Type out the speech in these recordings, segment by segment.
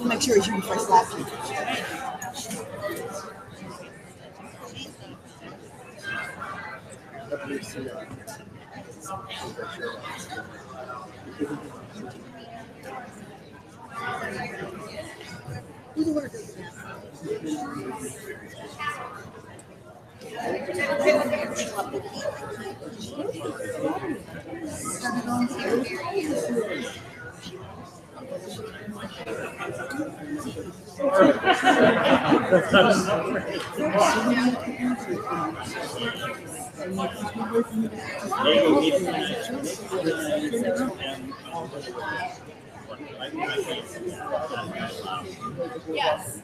Make sure you first lap. Yes.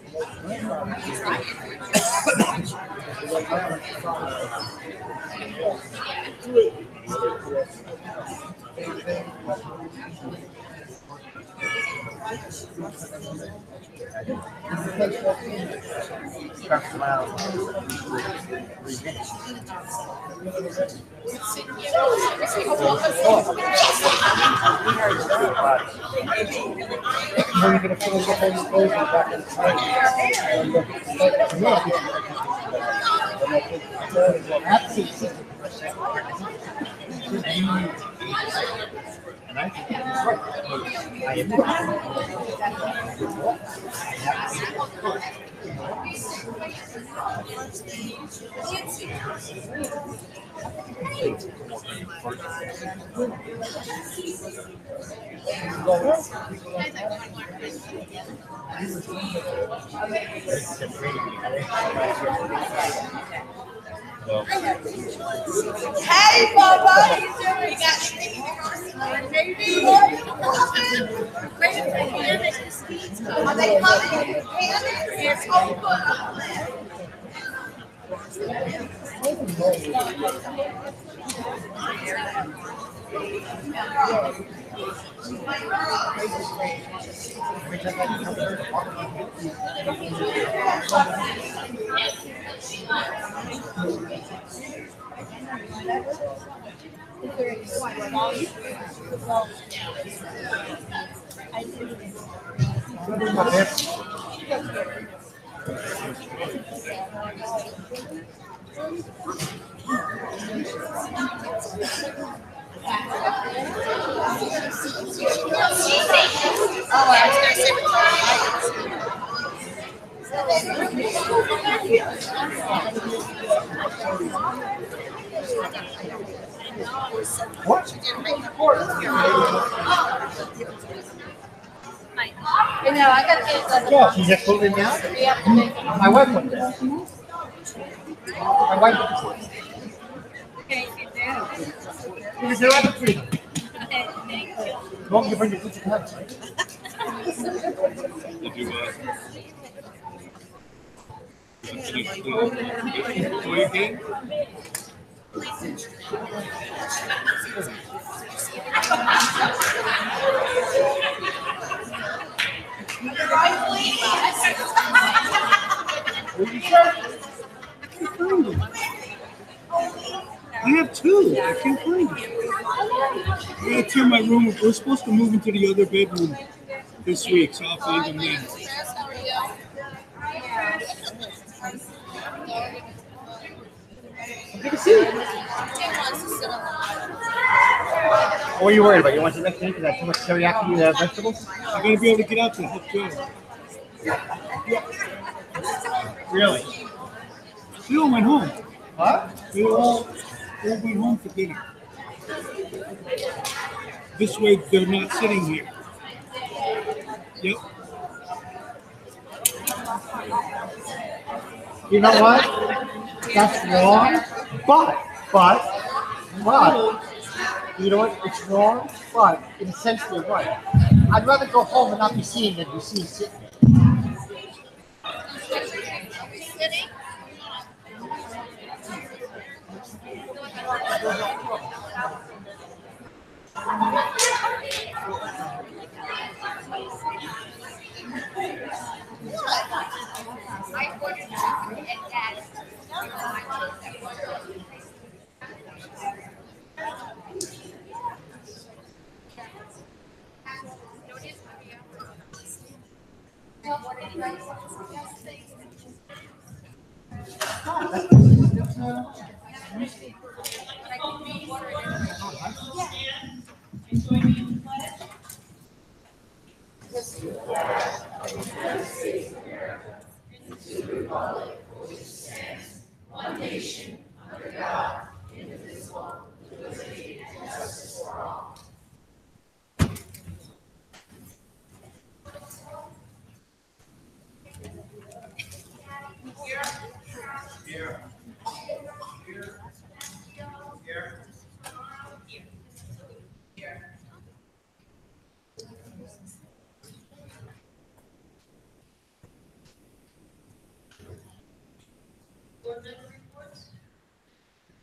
You're going to finish the whole story back in and I think that's right. I am Hey, Bubba, how you doing? You got maybe are they coming? It's over. what? You know, I got to get Yeah, she just pulled it down. My wife went there. My wife went there. Okay, you do. Is there other three? Okay, thank you. Won't you bring your kitchen hut? I have two. I can't find it. I gotta turn my room. We're supposed to move into the other bedroom this week, so I'll find them then. Good to see you. What are you worried about? You want to next week? Is that too much teriyaki vegetables? I gotta be able to get out to help Joe. Really? They all went home. Huh? They all went home for dinner. This way, they're not sitting here. Yep. You know what? That's wrong, but, you know what? It's wrong, but in a sense, you're right. I'd rather go home and not be seen than be seen sitting. Sitting. I put it at that.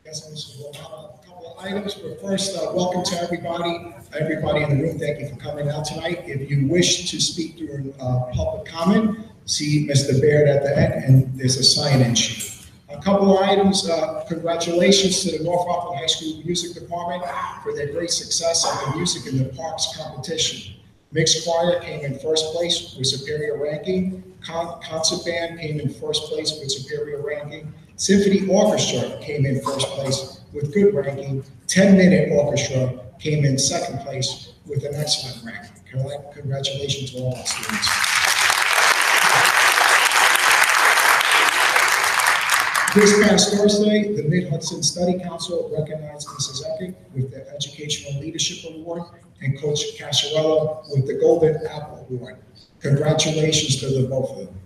Yes, a couple of items, but first, welcome to everybody in the room. Thank you for coming out tonight. If you wish to speak during public comment, see Mr. Baird at the end, and there's a sign-in sheet. A couple of items, congratulations to the North Rockland High School Music Department for their great success at the Music in the Parks competition. Mixed choir came in first place with superior ranking. Concert band came in first place with superior ranking. Symphony orchestra came in first place with good ranking. 10-minute orchestra came in second place with an excellent ranking. Congratulations to all our students. This past Thursday, the Mid-Hudson Study Council recognized Mrs. Eckert with the Educational Leadership Award and Coach Casarella with the Golden Apple Award. Congratulations to the both of them.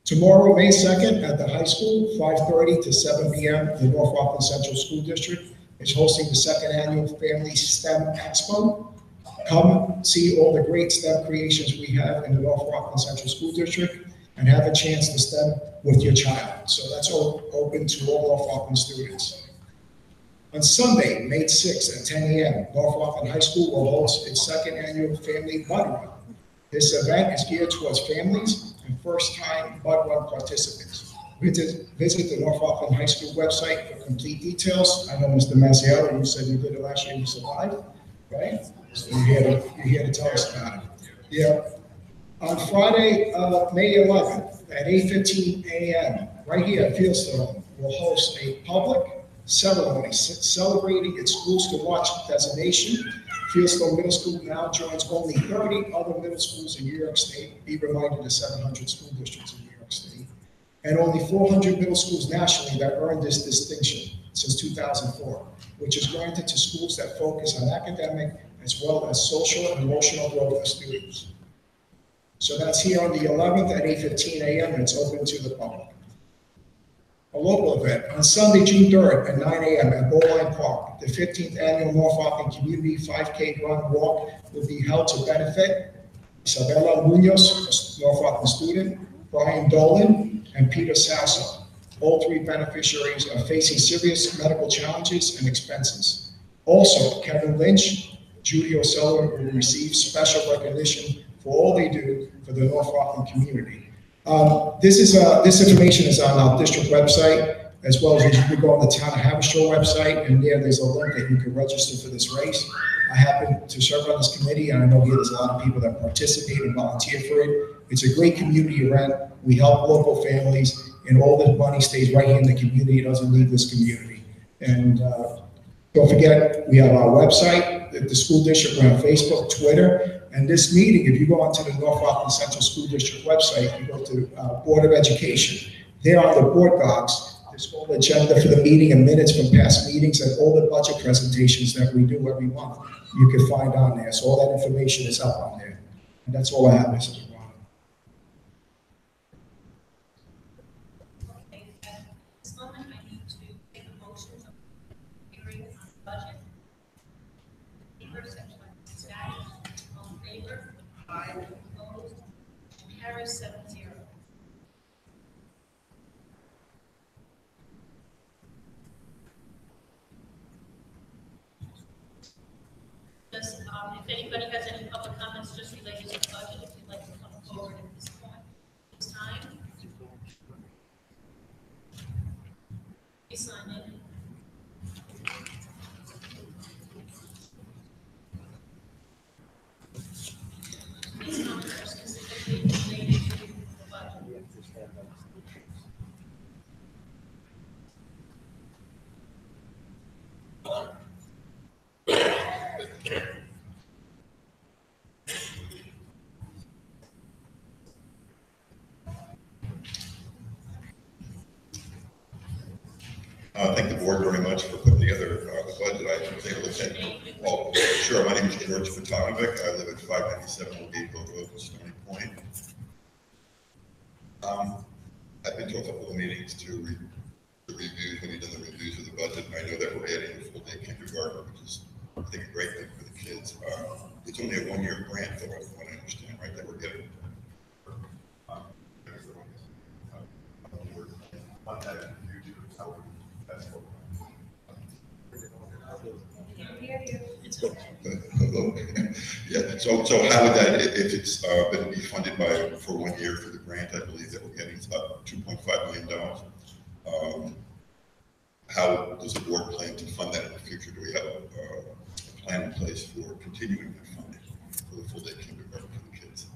Tomorrow, May 2nd, at the high school, 5:30 to 7 p.m., the North Rockland Central School District is hosting the second annual Family STEM Expo. Come see all the great STEM creations we have in the North Rockland Central School District and have a chance to STEM with your child. So that's all open to all North Rockland students. On Sunday, May 6th at 10 a.m., North Rockland High School will host its second annual Family Bud Run. This event is geared towards families and first-time Bud Run participants. Visit the North Rockland High School website for complete details. I know Mr. Mazziello, you said you did it last year and you survived, right? So you're here to tell us about it. Yeah. On Friday, May 11th at 8:15 a.m., right here at Fieldstone, we'll host a public ceremony celebrating its schools to watch designation. Fieldstone Middle School now joins only 30 other middle schools in New York State. Be reminded of 700 school districts in New York State. And only 400 middle schools nationally that earned this distinction since 2004, which is granted to schools that focus on academic as well as social and emotional growth of students. So that's here on the 11th at 8:15 a.m. and it's open to the public. A local event on Sunday, June 3rd at 9 a.m. at Bowline Park. The 15th annual North Rockland Community 5K Run Walk will be held to benefit Isabella Munoz, a North Rockland student, Brian Dolan, and Peter Sasso. All three beneficiaries are facing serious medical challenges and expenses. Also, Kevin Lynch, Judy O'Sullivan will receive special recognition for all they do for the North Rockland community. This information is on our district website, as well as you can go on the Town of Haverstraw website, and there's a link that you can register for this race. I happen to serve on this committee, and I know here there's a lot of people that participate and volunteer for it. It's a great community event. We help local families, and all the money stays right here in the community. It doesn't leave this community. And don't forget, we have our website, the school district, we're on Facebook, Twitter. And this meeting, if you go onto the North Rockland Central School District website, you go to Board of Education. There on the board docs, there's all the agenda for the meeting and minutes from past meetings and all the budget presentations that we do every month. You can find on there. So all that information is up on there. And that's all I have, Mr. Duran. Okay, at this moment, I need to take a motion of hearing on the budget. Favor, second by Mrs. Guy. All in favor? Aye. Opposed? Carries 7-0. Just, if anybody has any public comments just related to the budget, if you'd like to come forward at this point, this time. Please sign in. These comments are specifically related to the budget. Thank the board very much for putting together the budget. I was able to attend. Well, sure. My name is George Vitonovic. I live at 597 Old Road in Stony Point. I've been to a couple of meetings to reviews when we've done the reviews of the budget, and I know that we're adding a full-day kindergarten, which is, I think, a great thing for the kids. It's only a one-year grant, though, from what I understand, right, that we're getting. Yeah, so how would that, if it's going to be funded for 1 year for the grant, I believe that we're getting about $2.5 million. How does the board plan to fund that in the future? Do we have a plan in place for continuing that funding for the full-day kindergarten for the kids?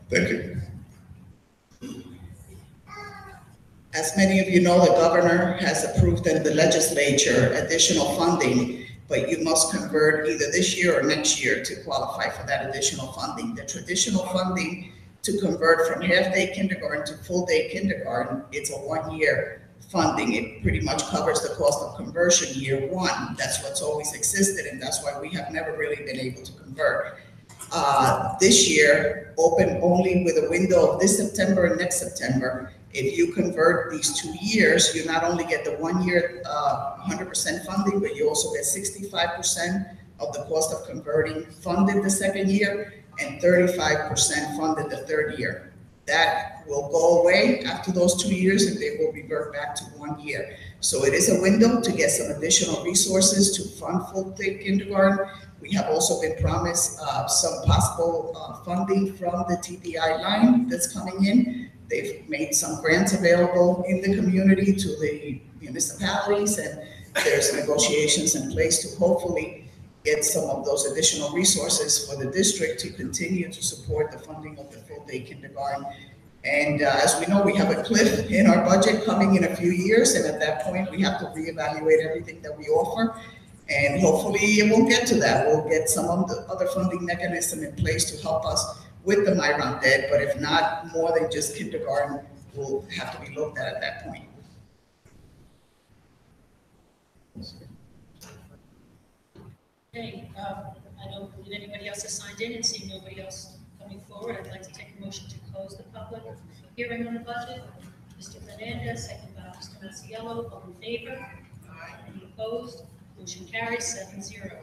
Thank you. As many of you know, the governor has approved in the legislature additional funding, but you must convert either this year or next year to qualify for that additional funding. The traditional funding to convert from half-day kindergarten to full-day kindergarten, it's a 1-year funding. It pretty much covers the cost of conversion year one. That's what's always existed, and that's why we have never really been able to convert. This year, open only with a window of this September and next September. If you convert these 2 years, you not only get the 1 year 100% funding, but you also get 65% of the cost of converting funded the second year and 35% funded the third year. That will go away after those 2 years, and they will revert back to 1 year. So it is a window to get some additional resources to fund full-day kindergarten. We have also been promised some possible funding from the TDI line that's coming in. They've made some grants available in the community to the municipalities, and there's negotiations in place to hopefully get some of those additional resources for the district to continue to support the funding of the full-day kindergarten. And as we know, we have a cliff in our budget coming in a few years, and at that point, we have to reevaluate everything that we offer. And hopefully it won't get to that. We'll get some of the other funding mechanism in place to help us with the Myron debt, but if not, more than just kindergarten will have to be looked at that point. Okay, I don't believe anybody else has signed in, and seeing nobody else coming forward, I'd like to take a motion to close the public hearing on the budget. Mr. Fernandez, second by Mr. Masiello, all in favor? Any opposed? Motion carries 7-0.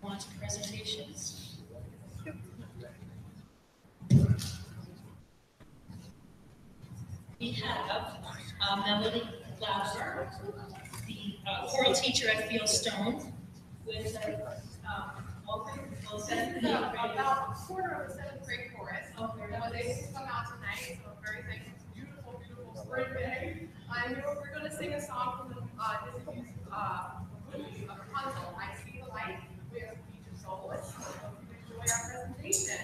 On to presentations. We have Melody Glauser, the choral teacher at Fieldstone, with about a quarter of the seventh grade chorus. I was able to come out tonight, so I'm very thankful. It's a beautiful, beautiful spring day. And we're going to sing a song from the Disney movie of Rapunzel, I See the Light, with Beach of Soul. Let's enjoy our presentation.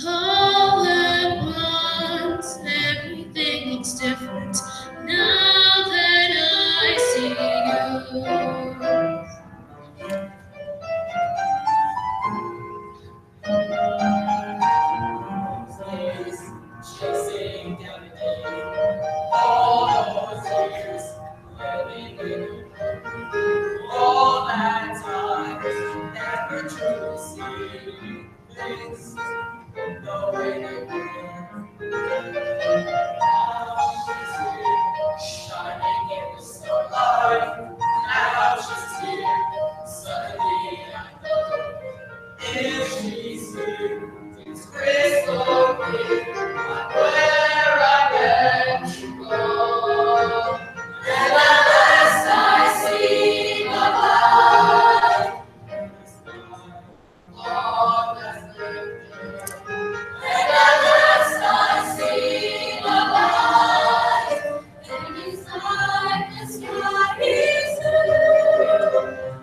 All at once, everything looks different now that I see you. Chasing down the day, all those years living in all that time, never truly see things the way they were. Now she's here, shining in the starlight. Now she's here, suddenly I know. If she's here, it's crystal clear where I meant to go. And at last I see the light in the sky. All that's lifted. And at last I see the light. And inside the sky is blue.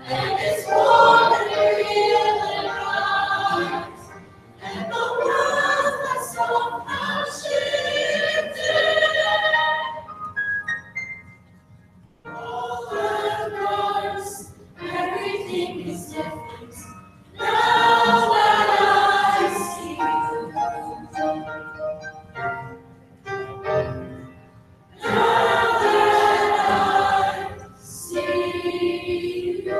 And it's warm and real and bright. And the world has somehow shifted. All at once, everything is different. Now that I see you. Now that I see you.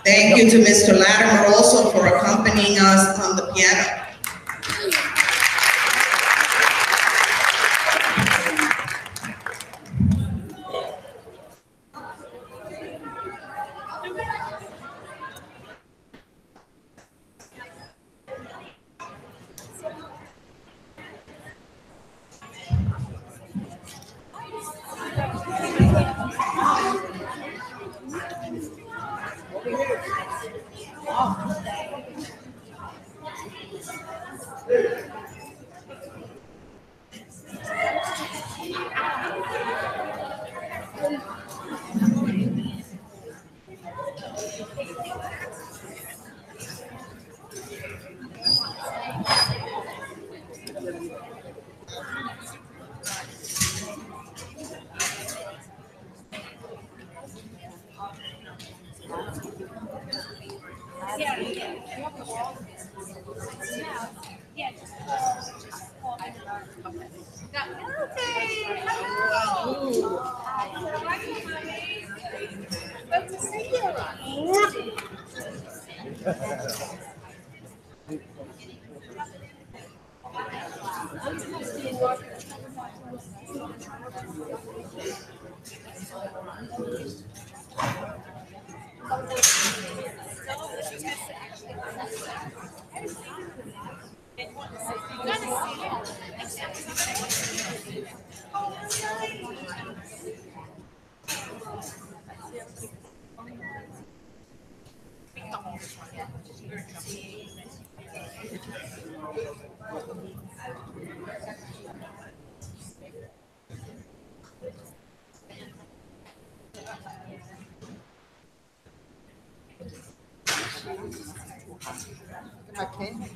Thank you to Mr. Latimer also for accompanying us on the piano. My pen?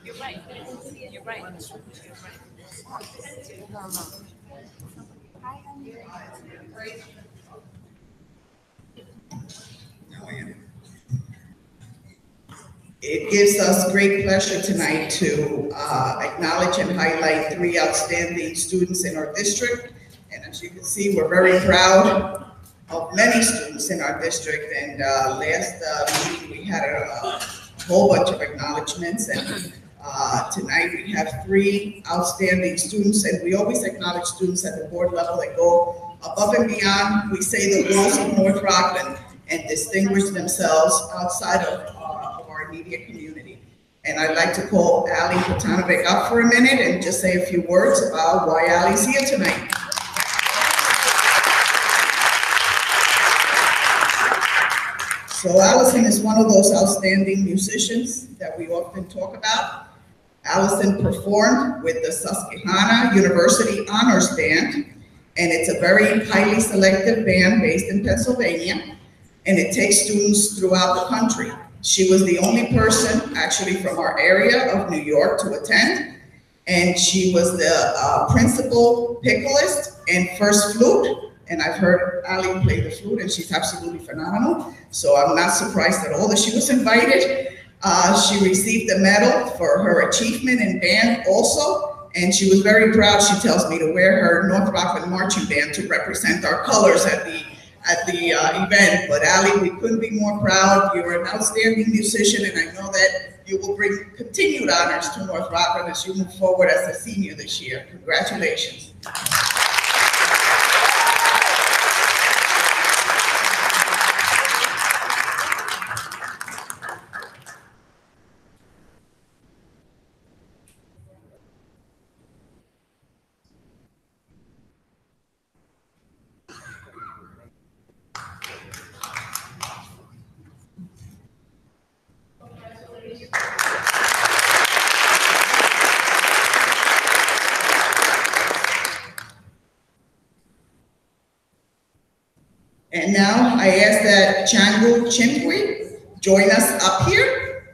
You're right. You're right. It gives us great pleasure tonight to acknowledge and highlight 3 outstanding students in our district. And as you can see, we're very proud of many students in our district. And last meeting, we had a whole bunch of acknowledgements. And tonight, we have 3 outstanding students. And we always acknowledge students at the board level that go above and beyond, we say, the walls of North Rockland and distinguish themselves outside of our immediate community. And I'd like to call Ali Potanovic up for a minute and just say a few words about why Ali's here tonight. So Allison is one of those outstanding musicians that we often talk about. Allison performed with the Susquehanna University Honors Band, and it's a very highly selective band based in Pennsylvania, and it takes students throughout the country. She was the only person actually from our area of New York to attend, and she was the principal piccolist and first flute. And I've heard Ali play the flute, and she's absolutely phenomenal. So I'm not surprised at all that she was invited. She received a medal for her achievement in band also, and she was very proud, she tells me, to wear her North Rockland Marching Band to represent our colors at the event. But Ali, we couldn't be more proud. You're an outstanding musician, and I know that you will bring continued honors to North Rockland as you move forward as a senior this year. Congratulations. And now I ask that Changu Chimpwe join us up here.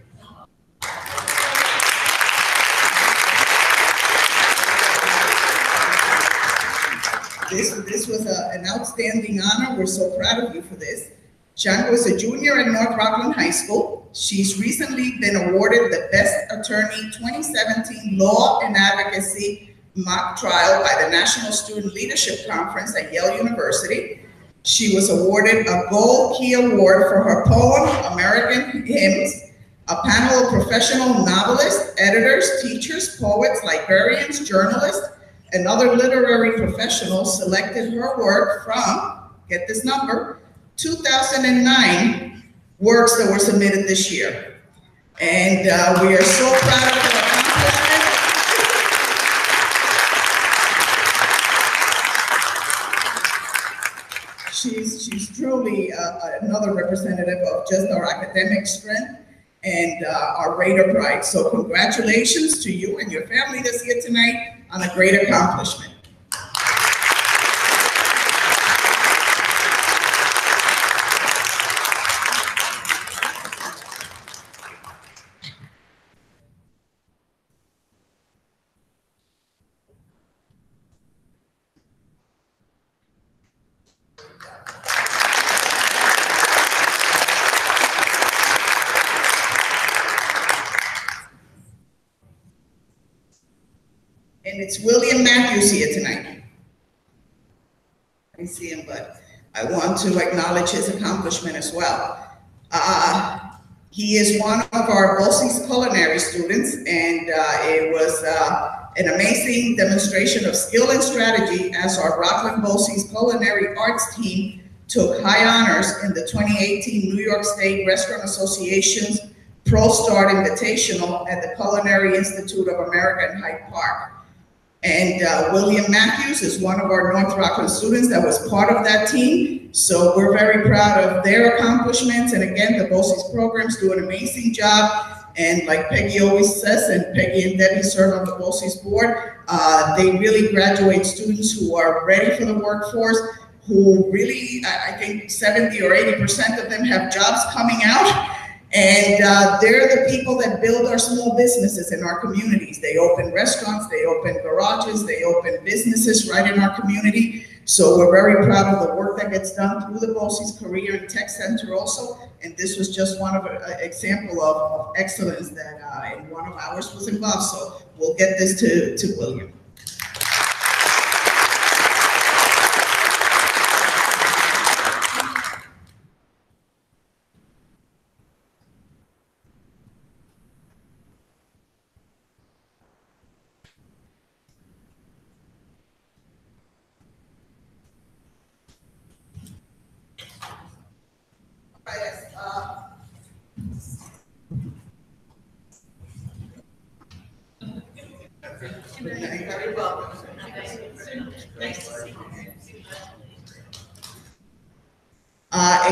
This was an outstanding honor. We're so proud of you for this. Changu is a junior at North Rockland High School. She's recently been awarded the Best Attorney 2017 Law and Advocacy Mock Trial by the National Student Leadership Conference at Yale University. She was awarded a Gold Key Award for her poem, American Hymns. A panel of professional novelists, editors, teachers, poets, librarians, journalists, and other literary professionals selected her work from, get this number, 2009 works that were submitted this year. And we are so proud of her accomplishment. She's truly another representative of just our academic strength and our Raider pride. So congratulations to you and your family that's here tonight on a great accomplishment. And it's William Matthews here tonight. I see him, but I want to acknowledge his accomplishment as well. He is one of our BOCES culinary students, and it was an amazing demonstration of skill and strategy as our Rockland BOCES culinary arts team took high honors in the 2018 New York State Restaurant Association's Pro Start Invitational at the Culinary Institute of America in Hyde Park. And William Matthews is one of our North Rockland students that was part of that team. So we're very proud of their accomplishments. And again, the BOCES programs do an amazing job. And like Peggy always says, and Peggy and Debbie serve on the BOCES board, they really graduate students who are ready for the workforce, who really, I think 70 or 80% of them have jobs coming out. And they're the people that build our small businesses in our communities. They open restaurants, they open garages, they open businesses right in our community. So we're very proud of the work that gets done through the BOCES Career and Tech Center also. And this was just one of an example of excellence that and one of ours was involved. So we'll get this to William.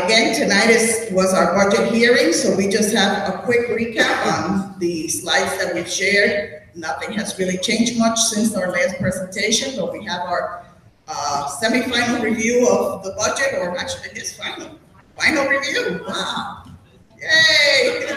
Again, tonight was our budget hearing, so we just have a quick recap on the slides that we've shared. Nothing has really changed much since our last presentation, but we have our semi-final review of the budget, or actually it is final review. Wow, yay!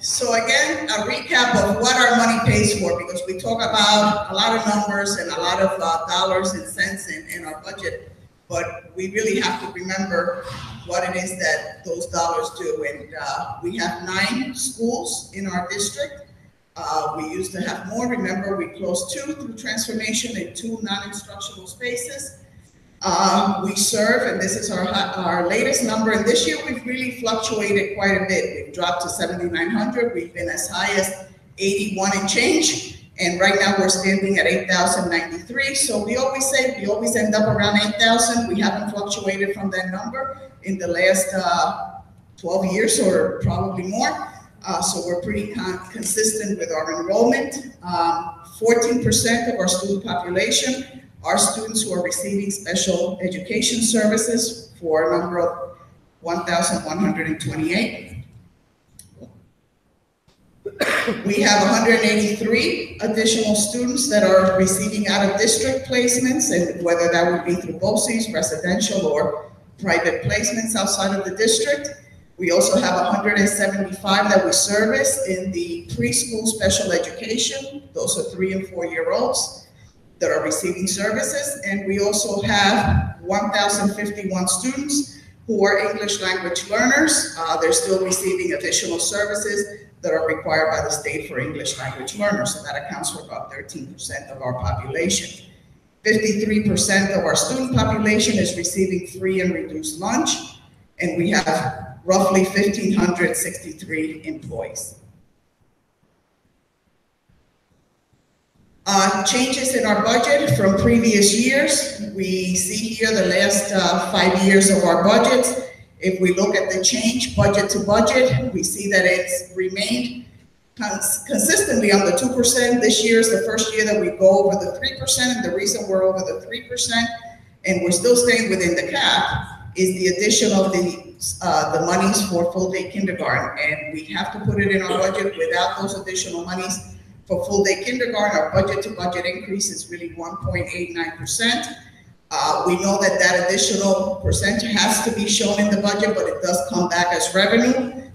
So again, a recap of what our money pays for, because we talk about a lot of numbers and a lot of dollars and cents in our budget, but we really have to remember what it is that those dollars do. And we have 9 schools in our district. We used to have more. Remember, we closed 2 through transformation and 2 non-instructional spaces. We serve, and this is our latest number, and this year we've really fluctuated quite a bit. We've dropped to 7,900. We've been as high as 81 and change, and right now we're standing at 8,093. So we always say we always end up around 8,000. We haven't fluctuated from that number in the last 12 years or probably more. So we're pretty consistent with our enrollment. 14% of our student population are students who are receiving special education services for a number of 1,128. We have 183 additional students that are receiving out-of-district placements, and whether that would be through BOCES, residential, or private placements outside of the district. We also have 175 that we service in the preschool special education. Those are 3- and 4-year-olds that are receiving services. And we also have 1,051 students who are English language learners. They're still receiving additional services that are required by the state for English language learners. So that accounts for about 13% of our population. 53% of our student population is receiving free and reduced lunch. And we have roughly 1,563 employees. Changes in our budget from previous years. We see here the last 5 years of our budgets. If we look at the change budget to budget, we see that it's remained consistently on the 2%. This year is the first year that we go over the 3%, and the reason we're over the 3% and we're still staying within the cap is the addition of the monies for full-day kindergarten, and we have to put it in our budget. Without those additional monies for full-day kindergarten, our budget-to-budget increase is really 1.89%. We know that that additional percent has to be shown in the budget, but it does come back as revenue.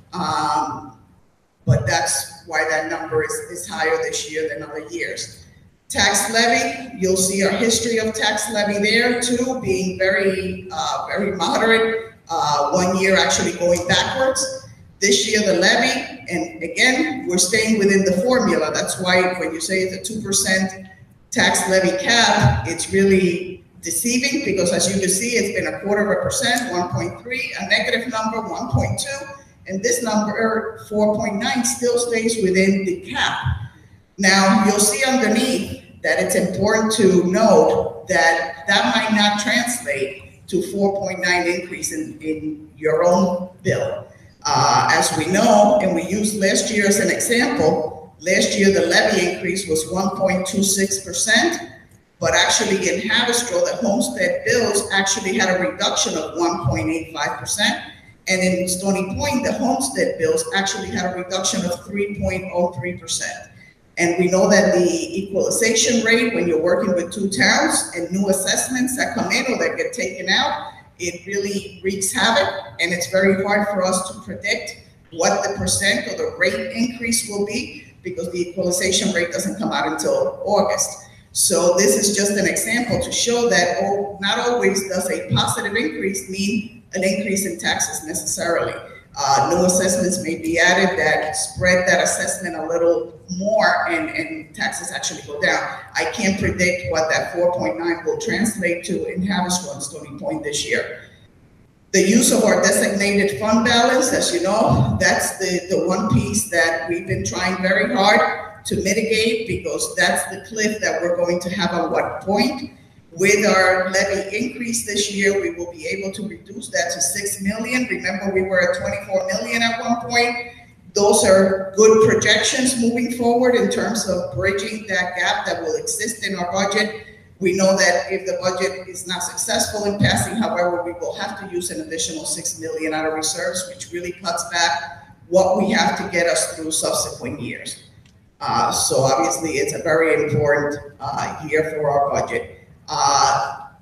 But that's why that number is higher this year than other years. Tax levy, you'll see our history of tax levy there too, being very moderate. 1 year actually going backwards. This year the levy, and again, we're staying within the formula. That's why when you say it's a 2% tax levy cap, it's really deceiving, because as you can see, it's been 0.25%, 1.3, a negative number, 1.2, and this number, 4.9, still stays within the cap. Now, you'll see underneath that it's important to note that that might not translate to 4.9 increase in your own bill. As we know, and we used last year as an example, last year the levy increase was 1.26%, but actually in Haverstraw, the homestead bills actually had a reduction of 1.85%, and in Stony Point, the homestead bills actually had a reduction of 3.03%. And we know that the equalization rate, when you're working with 2 towns and new assessments that come in or that get taken out, it really wreaks havoc, and it's very hard for us to predict what the percent or the rate increase will be, because the equalization rate doesn't come out until August. So this is just an example to show that not always does a positive increase mean an increase in taxes necessarily. New assessments may be added that spread that assessment a little more, and taxes actually go down. I can't predict what that 4.9 will translate to in Haverstraw and Stony Point this year. The use of our designated fund balance, as you know, that's the one piece that we've been trying very hard to mitigate, because that's the cliff that we're going to have at what point. With our levy increase this year, we will be able to reduce that to 6 million. Remember, we were at 24 million at one point. Those are good projections moving forward in terms of bridging that gap that will exist in our budget. We know that if the budget is not successful in passing, however, we will have to use an additional 6 million out of reserves, which really cuts back what we have to get us through subsequent years. So obviously it's a very important year for our budget.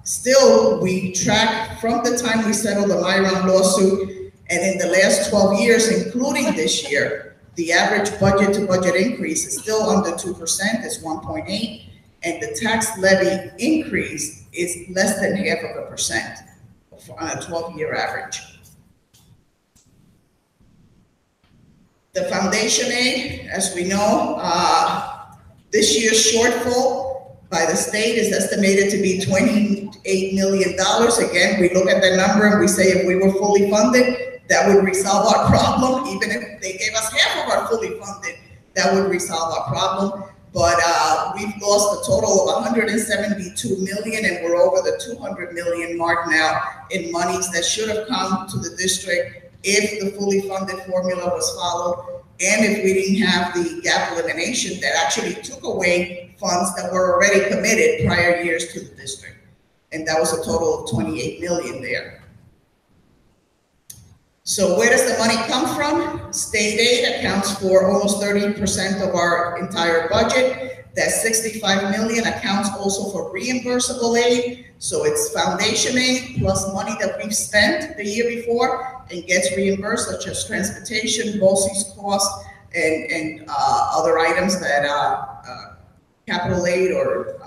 Still, we track from the time we settled the Myron lawsuit, and in the last 12 years, including this year, the average budget to budget increase is still under 2%, it's 1.8, and the tax levy increase is less than 0.5% on a 12-year average. The foundation aid, as we know, this year's shortfall by the state is estimated to be $28 million. Again, we look at the number and we say if we were fully funded, that would resolve our problem. Even if they gave us half of our fully funded, that would resolve our problem. But we've lost a total of 172 million, and we're over the 200 million mark now in monies that should have come to the district if the fully funded formula was followed, and if we didn't have the gap elimination that actually took away funds that were already committed prior years to the district. And that was a total of 28 million there. So where does the money come from? State aid accounts for almost 30% of our entire budget. That 65 million accounts also for reimbursable aid. So it's foundation aid plus money that we've spent the year before and gets reimbursed, such as transportation, BOCES costs, and other items that capital aid or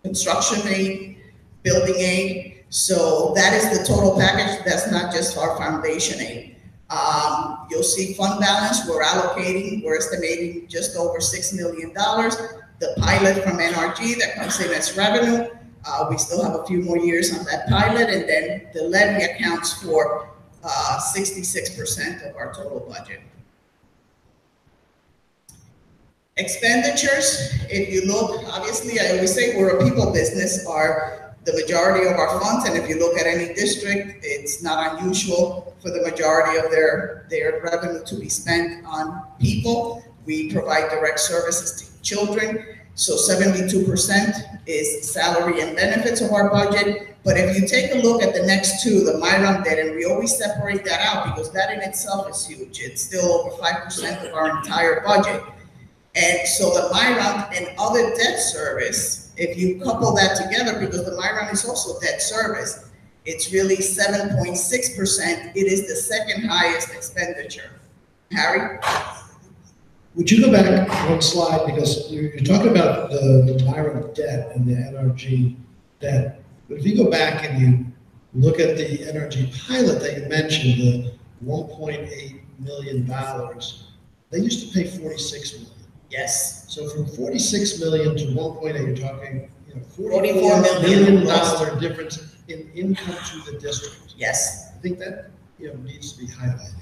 construction aid, building aid. So that is the total package. That's not just our foundation aid. You'll see fund balance, we're estimating just over $6 million. The pilot from NRG that comes in as revenue, we still have a few more years on that pilot, and then the levy accounts for 66% of our total budget. Expenditures, if you look, obviously I always say we're a people business, the majority of our funds, and if you look at any district, it's not unusual for the majority of their revenue to be spent on people. We provide direct services to children, so 72% is salary and benefits of our budget. But if you take a look at the next two, the Myron debt, and we always separate that out because that in itself is huge. It's still over 5% of our entire budget. And so the Myron and other debt service, if you couple that together, because the Myron is also debt service, it's really 7.6%. It is the second highest expenditure. Harry? Would you go back one slide, because you're talking about the Myron debt and the NRG debt, but if you go back and you look at the NRG pilot that you mentioned, the $1.8 million, they used to pay $46 million. Yes. So from 46 million to 1.8, you're talking, $44 million difference in income to the district. Yes. I think that needs to be highlighted.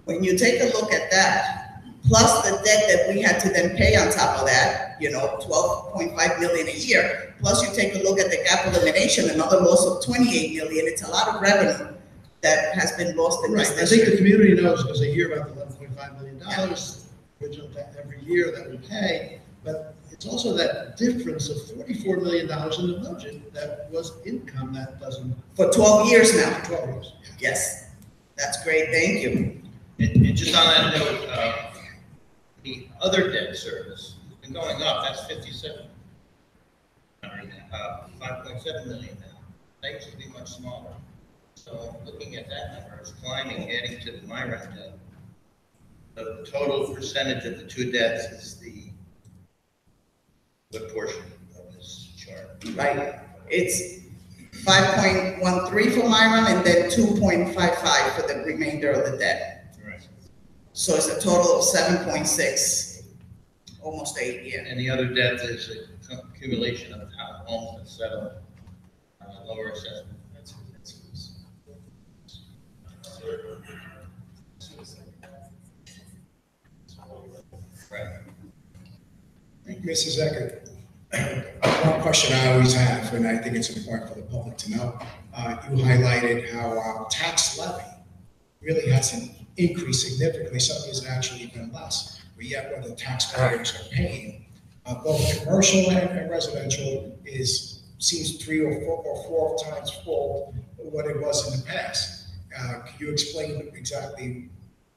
When you take a look at that, plus the debt that we had to then pay on top of that, 12.5 million a year, plus you take a look at the gap elimination, another loss of 28 million, it's a lot of revenue that has been lost in this district. I think the community knows because they hear about the $11.5 million. Original debt every year that we pay, but it's also that difference of $44 million in the budget that was income that doesn't. For 12 years now. 12 years. Yes, that's great. Thank you. And just on that note, the other debt service has been going up. That's 57. 5.7 million now. That used to be much smaller. So looking at that number, it's climbing, adding to the Myron debt. The total percentage of the two debts is what portion of this chart? Right, it's 5.13 for Myron and then 2.55 for the remainder of the debt. Right. So it's a total of 7.6, almost 8, yeah. And the other debt is a accumulation of how homes that settled, lower assessment. Right. Mrs. Eckert, one question I always have, and I think it's important for the public to know, you highlighted how our tax levy really hasn't increased significantly. Some years actually even less, but yet what the taxpayers are paying, both commercial and residential, seems 3 or 4 times full what it was in the past. Can you explain exactly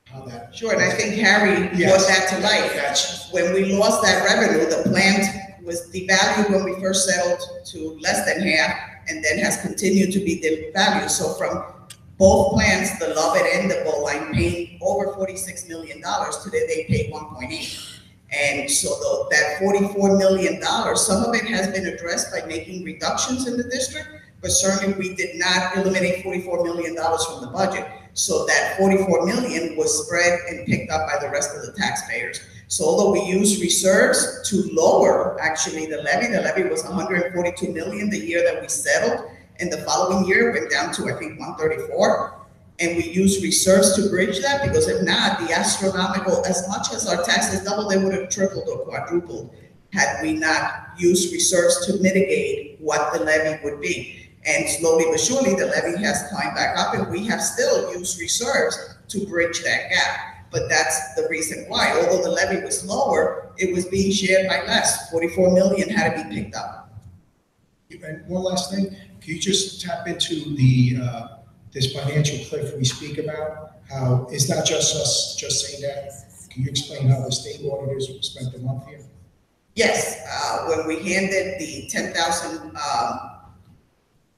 how that? Sure, and I think Harry brought that to life. When we lost that revenue, the plant was devalued when we first settled to less than half, and then has continued to be devalued. So from both plants, the Lovett and the Bowline, paid over $46 million. Today they pay 1.8. And so that $44 million, some of it has been addressed by making reductions in the district, but certainly we did not eliminate $44 million from the budget. So that $44 million was spread and picked up by the rest of the taxpayers. So although we used reserves to lower actually the levy was $142 million the year that we settled, and the following year went down to I think 134. And we used reserves to bridge that, because if not, the astronomical, as much as our taxes doubled, they would have tripled or quadrupled had we not used reserves to mitigate what the levy would be. And slowly but surely, the levy has climbed back up, and we have still used reserves to bridge that gap. But that's the reason why, although the levy was lower, it was being shared by less. 44 million had to be picked up. And one last thing, can you just tap into the this financial cliff we speak about? How it's not just us just saying that. Can you explain how the state auditors spent the month here? Yes, when we handed the 10,000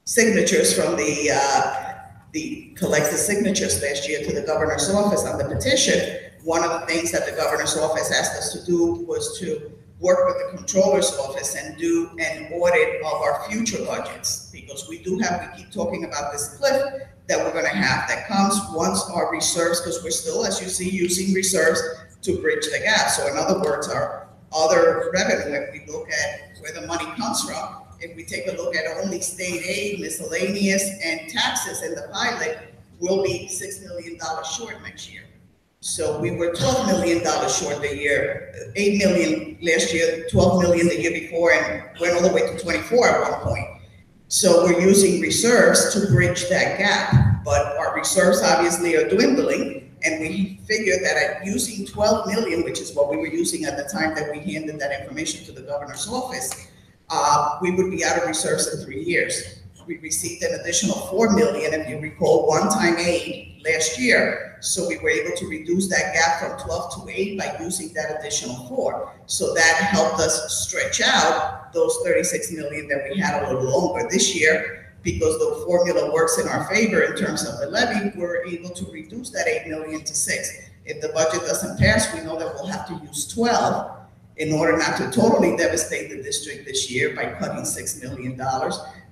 signatures from the collected signatures last year to the governor's office on the petition, one of the things that the governor's office asked us to do was to work with the controller's office and do an audit of our future budgets, because we keep talking about this cliff that we're going to have that comes once our reserves, because we're still, as you see, using reserves to bridge the gap. So in other words, our other revenue, if we look at where the money comes from, if we take a look at only state aid, miscellaneous, and taxes in the pilot, we'll be $6 million short next year. So we were $12 million short the year, 8 million last year, 12 million the year before, and went all the way to 24 at one point. So we're using reserves to bridge that gap, but our reserves obviously are dwindling, and we figured that at using 12 million, which is what we were using at the time that we handed that information to the governor's office, we would be out of reserves in 3 years. We received an additional 4 million, if you recall, one-time aid last year. So we were able to reduce that gap from 12 to 8 by using that additional 4. So that helped us stretch out those 36 million that we had a little longer this year, because the formula works in our favor in terms of the levy. We're able to reduce that 8 million to 6. If the budget doesn't pass, we know that we'll have to use 12 in order not to totally devastate the district this year by cutting $6 million.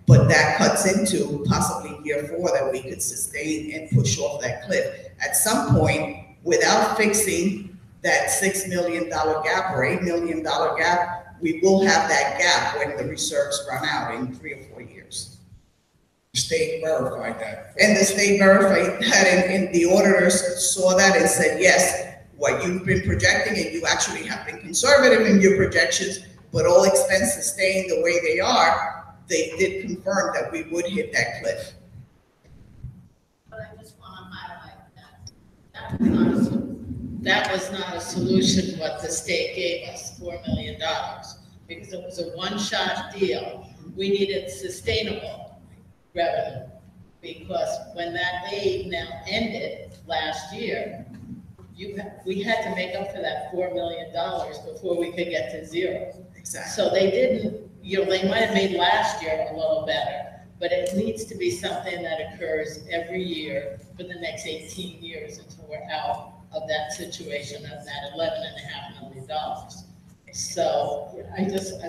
But that cuts into possibly year 4 that we could sustain and push off that cliff. At some point, without fixing that $6 million gap or $8 million gap, we will have that gap when the reserves run out in 3 or 4 years. The state verified that. And the state verified that, and the auditors saw that and said, yes, what you've been projecting, and you actually have been conservative in your projections, but all expenses staying the way they are, they did confirm that we would hit that cliff. But I just want to highlight that was not a solution what the state gave us, $4 million, because it was a one-shot deal. We needed sustainable revenue, because when that aid now ended last year, we had to make up for that $4 million before we could get to zero. Exactly. So they didn't, they might have made last year a little better, but it needs to be something that occurs every year for the next 18 years until we're out of that situation of that $11.5 million. So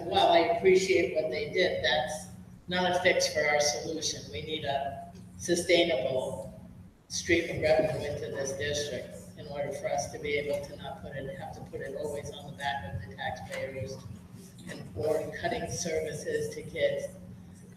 while I appreciate what they did, that's not a fix for our solution. We need a sustainable stream of revenue into this district in order for us to be able to not have to put it always on the back of the taxpayers or cutting services to kids.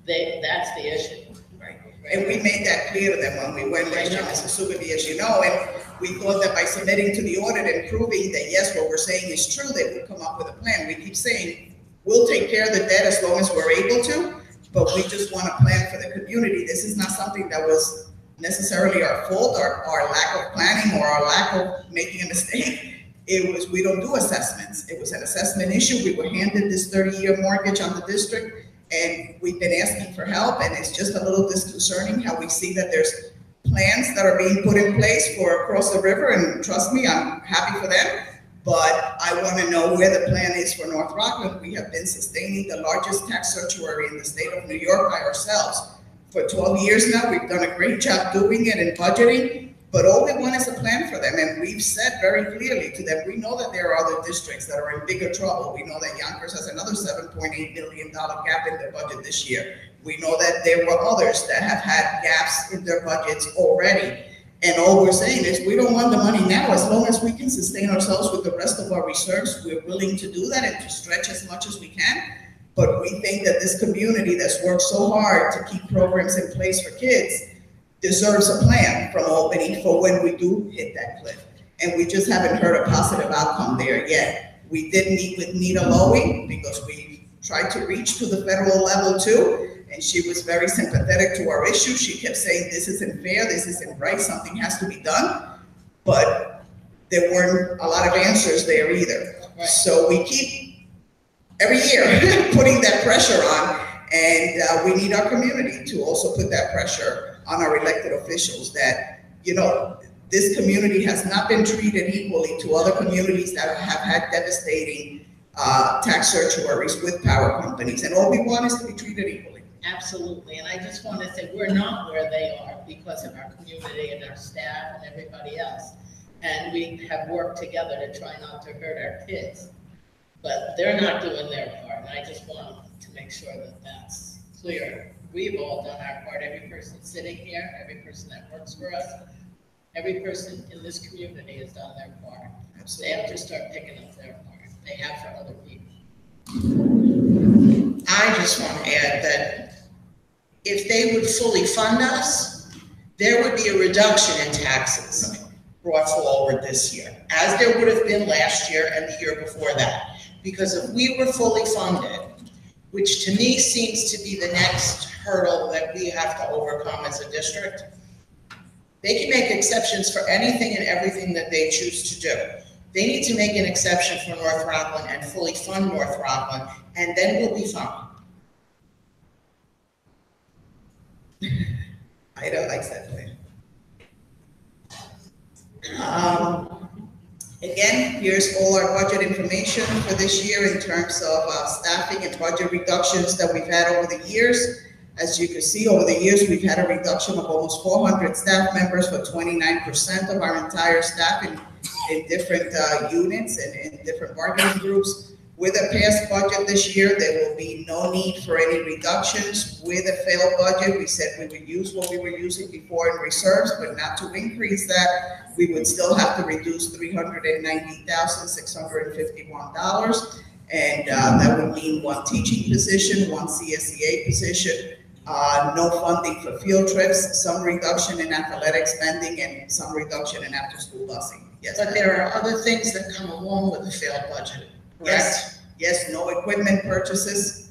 That's the issue. Right. And we made that clear to them when we went last year, Mr. Subadi, as you know, and we thought that by submitting to the audit and proving that, yes, what we're saying is true, they would come up with a plan. We keep saying, we'll take care of the debt as long as we're able to, but we just want a plan for the community. This is not something that was necessarily our fault, our lack of planning, or our lack of making a mistake. It was, we don't do assessments. It was an assessment issue. We were handed this 30-year mortgage on the district, and we've been asking for help, and it's just a little disconcerting how we see that there's plans that are being put in place for across the river, and trust me, I'm happy for them, but I want to know where the plan is for North Rockland. We have been sustaining the largest tax sanctuary in the state of New York by ourselves. For 12 years now, we've done a great job doing it and budgeting, but all we want is a plan for them, and we've said very clearly to them, we know that there are other districts that are in bigger trouble. We know that Yonkers has another $7.8 million gap in their budget this year. We know that there were others that have had gaps in their budgets already. And all we're saying is we don't want the money now. As long as we can sustain ourselves with the rest of our reserves, we're willing to do that and to stretch as much as we can. But we think that this community that's worked so hard to keep programs in place for kids deserves a plan from Albany for when we do hit that cliff. And we just haven't heard a positive outcome there yet. We did meet with Nita Lowy because we tried to reach to the federal level too. And she was very sympathetic to our issue. She kept saying, this isn't fair, this isn't right, something has to be done. But there weren't a lot of answers there either. Right. So we keep, every year, putting that pressure on, and we need our community to also put that pressure on our elected officials that, you know, this community has not been treated equally to other communities that have had devastating tax sanctuaries with power companies. And all we want is to be treated equally. Absolutely, and I just want to say we're not where they are because of our community and our staff and everybody else. And we have worked together to try not to hurt our kids. But they're not doing their part, and I just want to make sure that that's clear. We've all done our part, every person sitting here, every person that works for us, every person in this community has done their part. Absolutely. They have to start picking up their part. They have for other people. I just want to add that if they would fully fund us, there would be a reduction in taxes brought forward this year, as there would have been last year and the year before that. Because if we were fully funded, which to me seems to be the next hurdle that we have to overcome as a district, they can make exceptions for anything and everything that they choose to do. They need to make an exception for North Rockland and fully fund North Rockland, and then we'll be fine. I don't like that plan. Again, here's all our budget information for this year in terms of staffing and budget reductions that we've had over the years. As you can see, over the years, we've had a reduction of almost 400 staff members for 29% of our entire staff in different units and in different bargaining groups. With a passed budget this year, there will be no need for any reductions. With a failed budget, we said we would use what we were using before in reserves, but not to increase that. We would still have to reduce $390,651. And that would mean one teaching position, one CSEA position, no funding for field trips, some reduction in athletic spending, and some reduction in after-school busing. Yes, but there are other things that come along with a failed budget. Yes, yes, no equipment purchases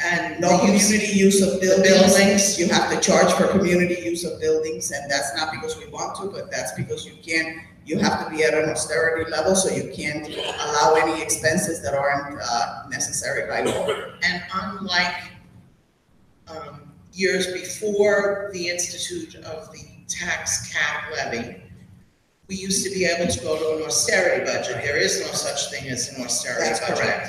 and no community use of buildings. You have to charge for community use of buildings, and that's not because we want to, but that's because you can't. You have to be at an austerity level, so you can't allow any expenses that aren't necessary by law. And unlike years before the institute of the tax cap levy, we used to be able to go to an austerity budget. There is no such thing as an austerity budget. That's correct.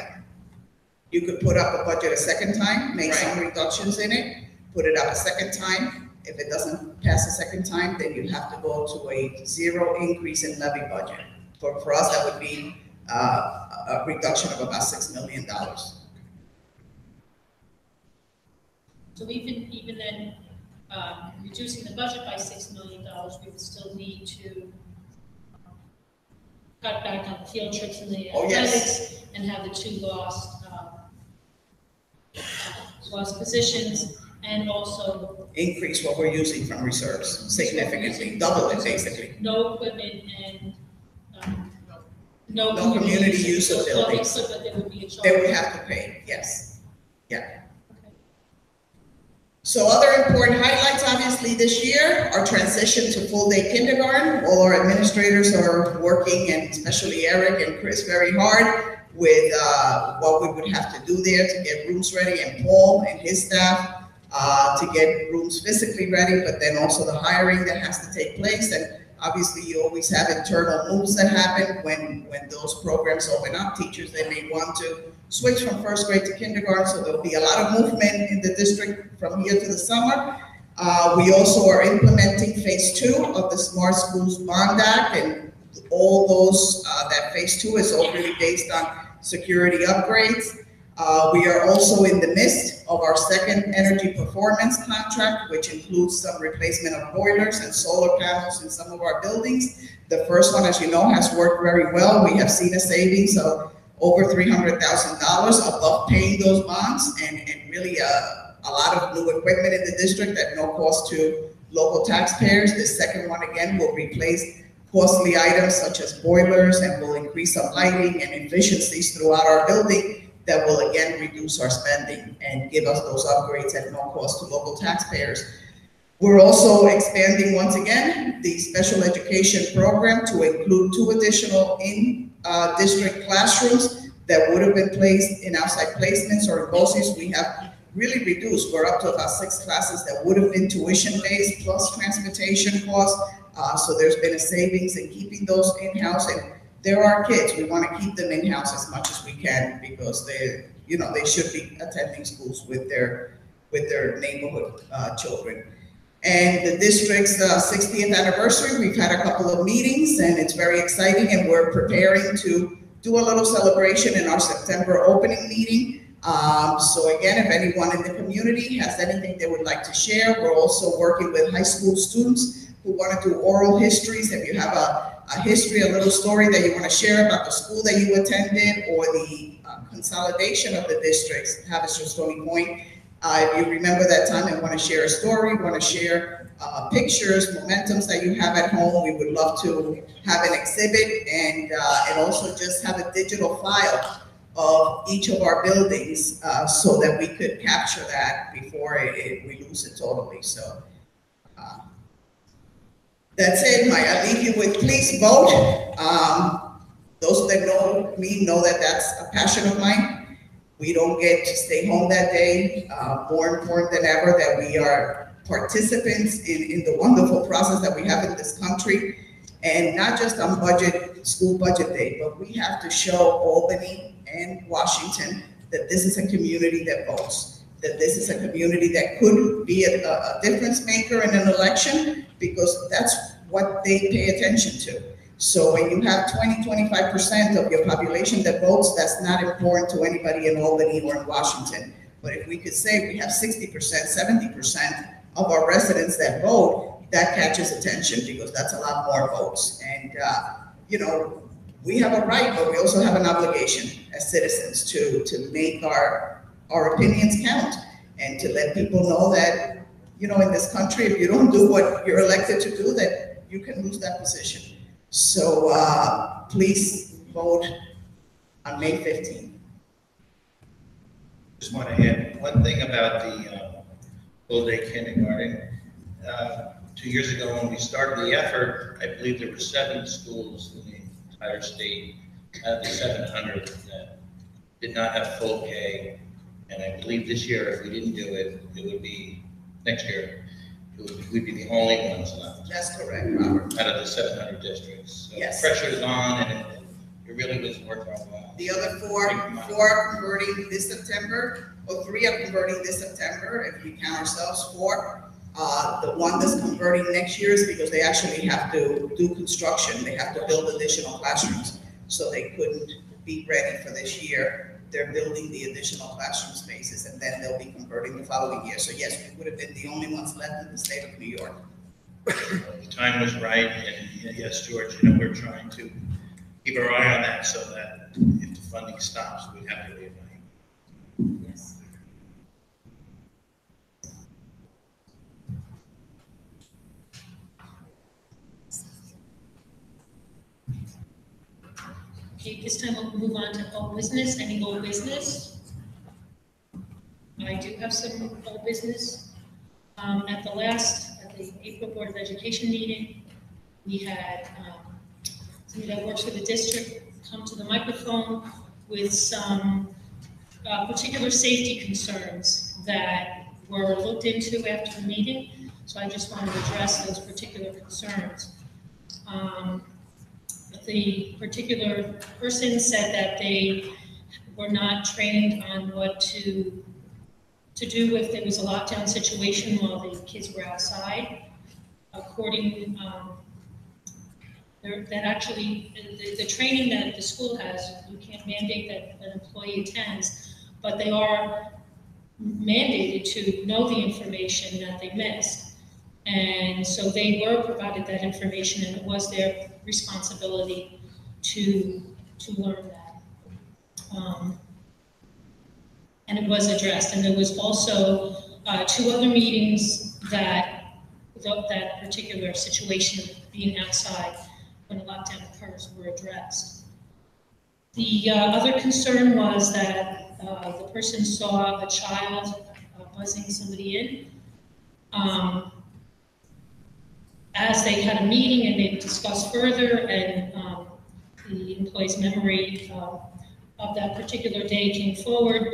You could put up a budget a second time, make some reductions in it, put it up a second time. If it doesn't pass a second time, then you have to go to a 0 increase in levy budget. For us, that would be a reduction of about $6 million. So even then, reducing the budget by $6 million, we would still need to cut back on field trips and the Oh, yes. athletics and have the 2 lost positions, and also Increase what we're using from reserves significantly, double it basically. no equipment and no No community use of Well, buildings. but there would be a charge. They would have to pay, yes. Yeah. So other important highlights, obviously, this year, our transition to full-day kindergarten. All our administrators are working, and especially Eric and Chris, very hard with what we would have to do there to get rooms ready, and Paul and his staff to get rooms physically ready, but then also the hiring that has to take place. And obviously, you always have internal moves that happen when those programs open up. Teachers, they may want to switch from first grade to kindergarten, so there'll be a lot of movement in the district from here to the summer. We also are implementing phase 2 of the Smart Schools Bond Act, and all those, that phase 2 is all really based on security upgrades. We are also in the midst of our second energy performance contract, which includes some replacement of boilers and solar panels in some of our buildings. The first one, as you know, has worked very well. We have seen a savings of over $300,000 above paying those bonds, and really a lot of new equipment in the district at no cost to local taxpayers. The second one, again, will replace costly items such as boilers, and will increase some lighting and efficiencies throughout our building that will again reduce our spending and give us those upgrades at no cost to local taxpayers. We're also expanding once again the special education program to include 2 additional in-district classrooms that would have been placed in outside placements or in BOCES. We have really reduced. We're up to about 6 classes that would have been tuition-based plus transportation costs. So there's been a savings in keeping those in-house, and there are kids, we want to keep them in-house as much as we can, because they should be attending schools with their neighborhood children. And the district's 60th anniversary, we've had a couple of meetings, and it's very exciting, and we're preparing to do a little celebration in our September opening meeting. So again, if anyone in the community has anything they would like to share, we're also working with high school students who want to do oral histories. If you have a history, a little story that you want to share about the school that you attended, or the consolidation of the districts, Haverstraw, Stony Point. If you remember that time and want to share a story, want to share pictures, momentums that you have at home, we would love to have an exhibit, and also just have a digital file of each of our buildings so that we could capture that before we lose it totally. So that's it. I leave you with, please vote. Those that know me know that that's a passion of mine. We don't get to stay home that day. More important than ever that we are participants in the wonderful process that we have in this country. And not just on school budget day, but we have to show Albany and Washington that this is a community that votes, that this is a community that could be a difference maker in an election, because that's what they pay attention to. So when you have 20–25% of your population that votes, that's not important to anybody in Albany or in Washington. But if we could say we have 60%, 70% of our residents that vote, that catches attention, because that's a lot more votes. And, we have a right, but we also have an obligation as citizens to make our opinions count, and to let people know that, in this country, if you don't do what you're elected to do, that you can lose that position. So please vote on May 15th. Just want to add one thing about the full-day kindergarten. 2 years ago, when we started the effort, I believe there were 7 schools in the entire state out of the 700 that did not have full K. And I believe this year, if we didn't do it, it would be next year. We'd be the only ones left. That's correct, Robert. Out of the 700 districts. So yes. The pressure is on, and it really was worth our while. The other four are converting this September, or 3 are converting this September, if we count ourselves, 4. The one that's converting next year is because they actually have to do construction. They have to build additional classrooms. So they couldn't be ready for this year. They're building the additional classroom spaces, and then they'll be converting the following year. So yes, we would have been the only ones left in the state of New York. The time was right, and yes, George, you know, we're trying to keep our eye on that so that if the funding stops, we have to reevaluate. Yes. Okay, this time we'll move on to old business. Any old business? I do have some old business. At the April Board of Education meeting, we had somebody that works for the district come to the microphone with some particular safety concerns that were looked into after the meeting. So I just wanted to address those particular concerns. The particular person said that they were not trained on what to do if there was a lockdown situation while the kids were outside. According, that actually, the training that the school has, you can't mandate that an employee attends, but they are mandated to know the information that they missed. And so they were provided that information, and it was their responsibility to learn that. And it was addressed. And there was also 2 other meetings that particular situation of being outside when a lockdown occurs were addressed. The other concern was that the person saw a child buzzing somebody in. As they had a meeting and they discussed further, and the employee's memory of that particular day came forward,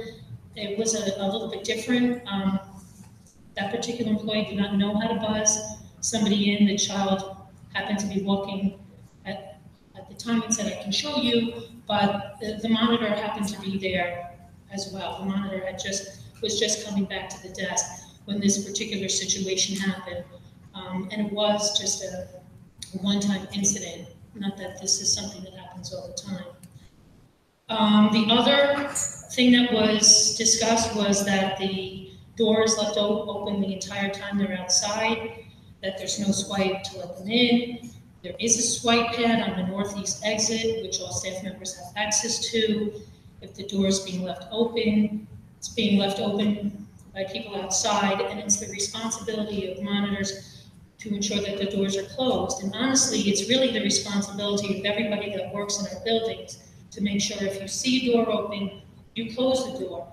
it was a little bit different. That particular employee did not know how to buzz somebody in. The child happened to be walking at the time and said, "I can show you," but the monitor happened to be there as well. The monitor was just coming back to the desk when this particular situation happened. And it was just a one-time incident, not that this is something that happens all the time. The other thing that was discussed was that the door is left open the entire time they're outside, that there's no swipe to let them in. There is a swipe pad on the northeast exit, which all staff members have access to. If the door is being left open, it's being left open by people outside, and it's the responsibility of monitors to ensure that the doors are closed. And honestly, it's really the responsibility of everybody that works in our buildings to make sure if you see a door open, you close the door.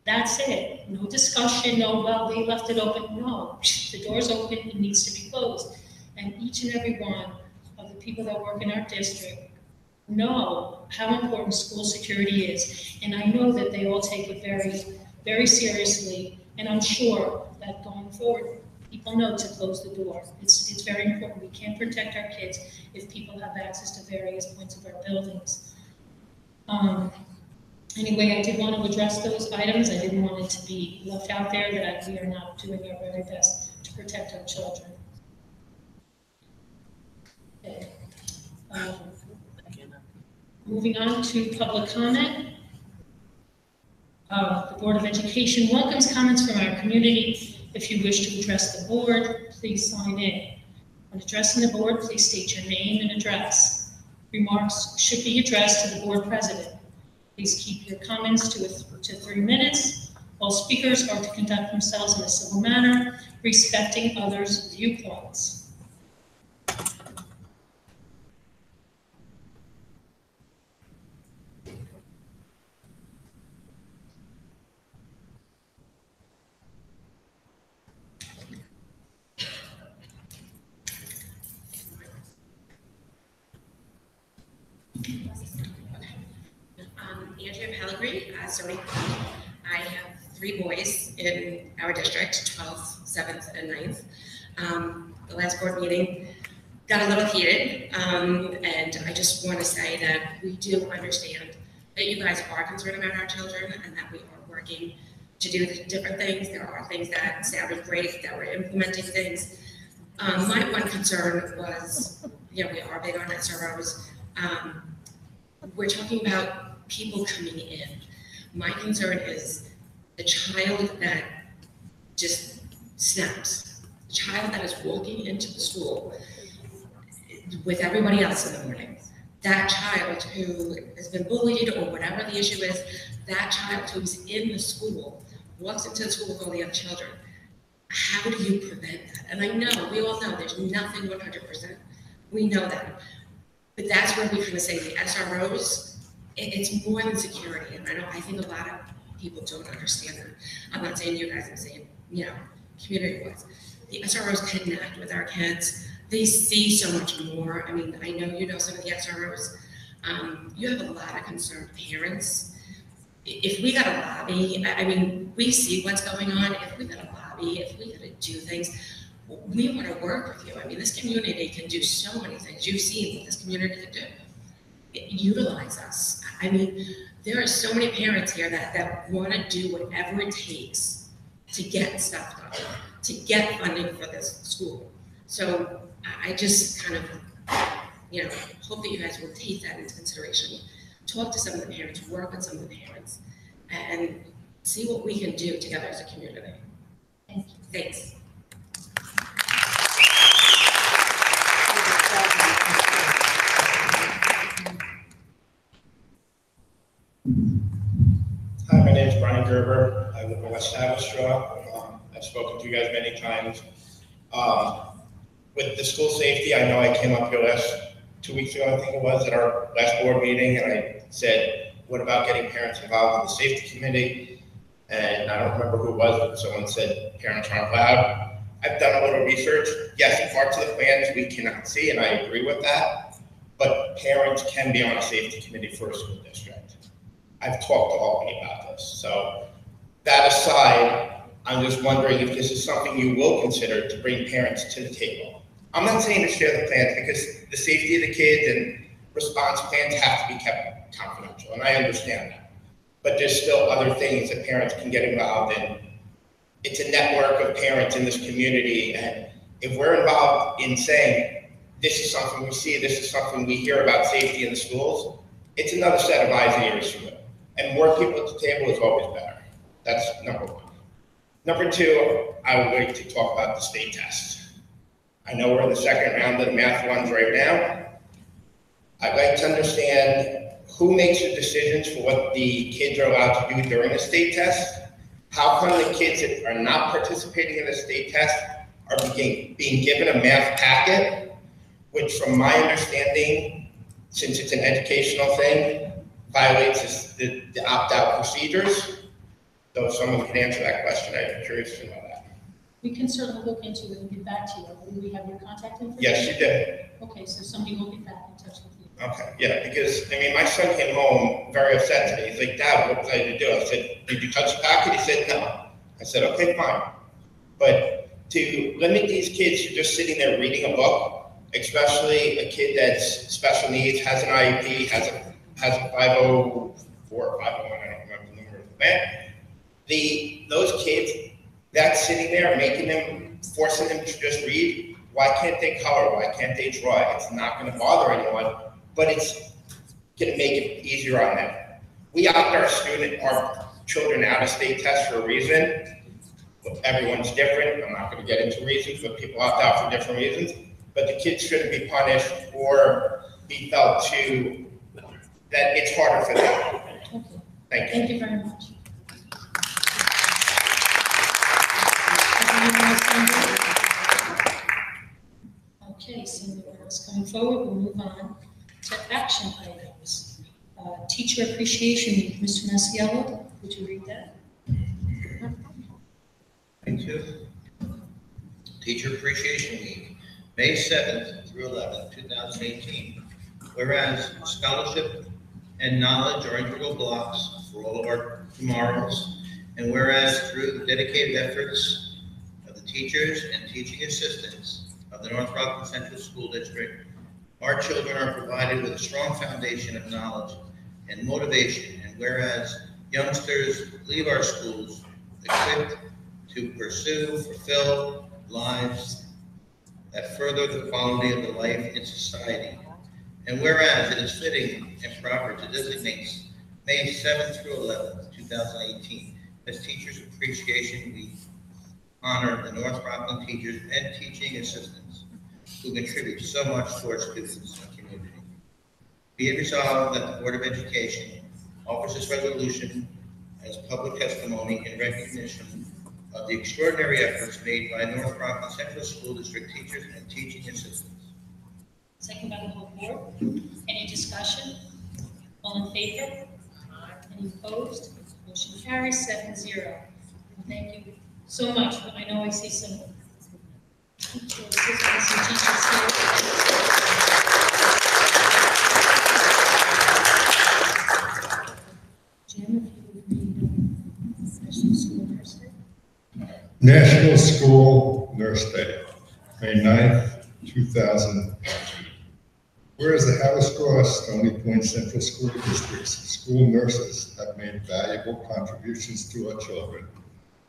That's it. No discussion, no, well, they left it open. No, the door's open, it needs to be closed. And each and every one of the people that work in our district know how important school security is. And I know that they all take it very, very seriously. And I'm sure that going forward, people know to close the door. It's very important. We can't protect our kids if people have access to various points of our buildings. Anyway, I did want to address those items. I didn't want it to be left out there that we are not doing our very best to protect our children. Okay. Moving on to public comment. The Board of Education welcomes comments from our community. If you wish to address the board, please sign in. When addressing the board, please state your name and address. Remarks should be addressed to the board president. Please keep your comments to 3 minutes. All speakers are to conduct themselves in a civil manner, respecting others' viewpoints. Andrea Pellegrini, Stony Brook. I have 3 boys in our district, 12th, 7th, and 9th. The last board meeting, got a little heated, and I just want to say that we do understand that you guys are concerned about our children and that we are working to do the different things. There are things that sounded great, that we're implementing things. My one concern was, we are big on SROs. We're talking about people coming in. My concern is the child that just snaps, the child that is walking into the school with everybody else in the morning, that child who has been bullied or whatever the issue is, that child who's in the school, walks into the school with all the other children. How do you prevent that? And I know, we all know there's nothing 100%. We know that. But that's where we kind of say the SROs, it's more than security. And I think a lot of people don't understand that. I'm not saying you guys, I'm saying, community-wise. The SROs connect with our kids. They see so much more. I mean, I know you know some of the SROs. You have a lot of concerned parents. If we got a lobby, I mean, we see what's going on. If we got a lobby, if we got to do things, we want to work with you. I mean, this community can do so many things. You've seen what this community can do. Utilize us. I mean, there are so many parents here that want to do whatever it takes to get stuff done, to get funding for this school. So I just kind of, hope that you guys will take that into consideration. Talk to some of the parents, work with some of the parents, and see what we can do together as a community. Thank you. Thanks. Hi, my name is Brian Gerber. I live in West Haverstraw. I've spoken to you guys many times. With the school safety, I know I came up here 2 weeks ago, I think it was, at our last board meeting, and I said, what about getting parents involved in the safety committee? And I don't remember who it was, but someone said parents aren't allowed. I've done a little research. Yes, parts of the plans we cannot see, and I agree with that, but parents can be on a safety committee for a school district. I've talked to Albany about this. So that aside, I'm just wondering if this is something you will consider to bring parents to the table. I'm not saying to share the plans because the safety of the kids and response plans have to be kept confidential, and I understand that. But there's still other things that parents can get involved in. It's a network of parents in this community, and if we're involved in saying, this is something we see, this is something we hear about safety in the schools, it's another set of eyes and ears from it. And more people at the table is always better. That's number one. Number two, I would like to talk about the state test. I know we're in the second round of the math ones right now. I'd like to understand who makes the decisions for what the kids are allowed to do during the state test. How come the kids that are not participating in the state test are being given a math packet, which from my understanding, since it's an educational thing, violates the opt-out procedures? So if someone can answer that question, I'm curious to know that. We can certainly look into it and get back to you. Do we have your contact information? Yes, you did. Okay, so somebody will get back in touch with you. Okay, yeah, because, I mean, my son came home very upset today. He's like, Dad, what was I to do? I said, did you touch the packet? He said, no. I said, okay, fine. But to limit these kids to just sitting there reading a book, especially a kid that's special needs, has an IEP, has a 504 or 501, I don't remember the number of the band. Those kids, that's sitting there forcing them to just read. Why can't they color? Why can't they draw? It's not going to bother anyone, but it's going to make it easier on them. We opt our children out of state tests for a reason. Everyone's different. I'm not going to get into reasons, but people opt out for different reasons. But the kids shouldn't be punished or be felt that it's harder for them. Okay. Thank you. Thank you very much. Okay, so what's coming forward, we'll move on to action items. Teacher Appreciation Week, Mr. Masiello, would you read that? Thank you. Teacher Appreciation Week, May 7th through 11th, 2018. Whereas scholarship and knowledge are integral blocks for all of our tomorrows, and whereas through the dedicated efforts of the teachers and teaching assistants of of the North Rockland Central School District, our children are provided with a strong foundation of knowledge and motivation, and whereas youngsters leave our schools equipped to pursue, fulfill lives that further the quality of the life in society, and whereas it is fitting and proper to designate May 7th through 11th, 2018 as Teachers Appreciation Week, honor the North Rockland teachers and teaching assistants who contribute so much to our students and community. Be it resolved that the Board of Education offers this resolution as public testimony in recognition of the extraordinary efforts made by North Rockland Central School District teachers and teaching assistants. Second by the whole board. Any discussion? All in favor? Any opposed? Motion carries 7-0. Thank you so much. I know I see some teachers Jim, if you would read National School Nurse Day. National School Nurse Day, May 9th, 2018. Whereas the Haverstraw Stony Point Central School District's school nurses have made valuable contributions to our children,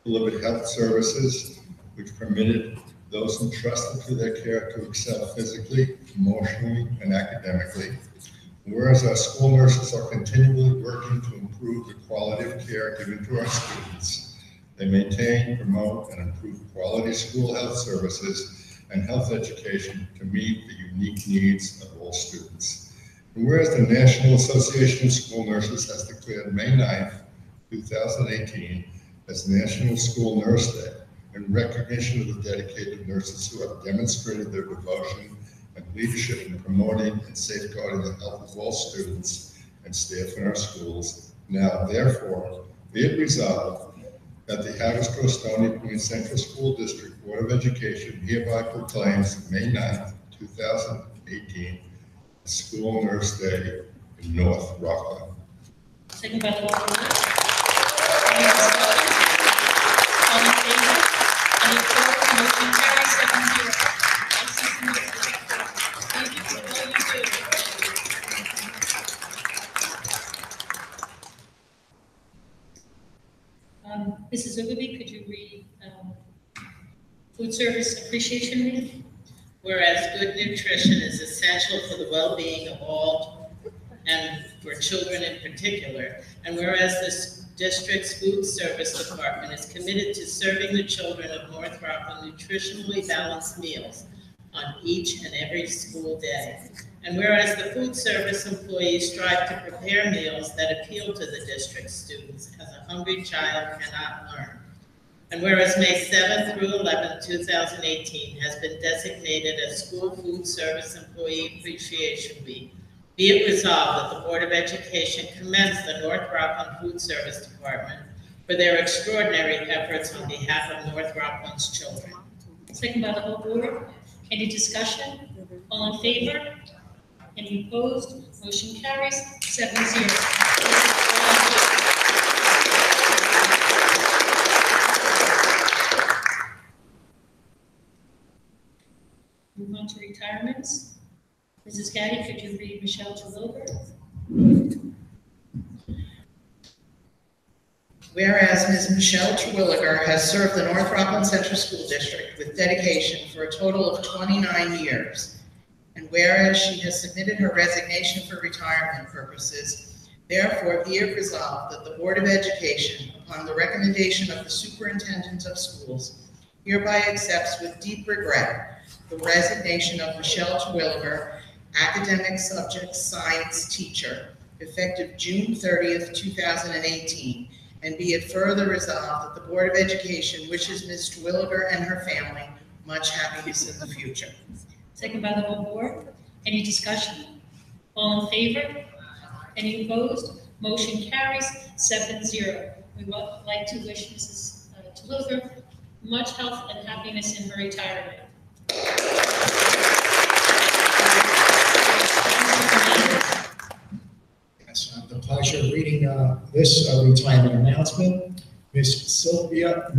delivered health services which permitted those entrusted to their care to excel physically, emotionally, and academically. Whereas our school nurses are continually working to improve the quality of care given to our students, they maintain, promote, and improve quality school health services and health education to meet the unique needs of all students. And whereas the National Association of School Nurses has declared May 9th, 2018 as National School Nurse Day in recognition of the dedicated nurses who have demonstrated their devotion and leadership in promoting and safeguarding the health of all students and staff in our schools. Now, therefore, be it resolved that the Haverstraw Stony Point Central School District Board of Education hereby proclaims May 9th, 2018 as School Nurse Day in North Rockland. Second by the board. Any discussion? All in favor? Any opposed? Motion carries 7-0. Thank you for all you do. Mrs. Ugaby, could you read Food Service Appreciation Week? Whereas good nutrition is essential for the well-being of all and for children in particular, and whereas this district's food service department is committed to serving the children of North Rockland nutritionally balanced meals on each and every school day, and whereas the food service employees strive to prepare meals that appeal to the district students as a hungry child cannot learn. And whereas May 7th through 11th, 2018 has been designated as School Food Service Employee Appreciation Week, be it resolved that the Board of Education commends the North Rockland Food Service Department for their extraordinary efforts on behalf of North Rockland's children. Second by the whole board. Any discussion? All in favor? Any opposed? Motion carries 7-0. Move on to retirements. Mrs. Gaddy, could you read Michelle Terwilliger? Whereas Ms. Michelle Terwilliger has served the North Rockland Central School District with dedication for a total of 29 years, and whereas she has submitted her resignation for retirement purposes, therefore be it resolved that the Board of Education, upon the recommendation of the Superintendent of Schools, hereby accepts with deep regret the resignation of Michelle Terwilliger, Academic Subject Science Teacher, effective June 30th, 2018, and be it further resolved that the Board of Education wishes Ms. Terwilliger and her family much happiness in the future. Second by the whole board. Any discussion? All in favor? Any opposed? Motion carries 7-0. We would like to wish Mrs. Terwilliger much health and happiness in her retirement. Yes, I have the pleasure of reading this retirement announcement. Miss Sylvia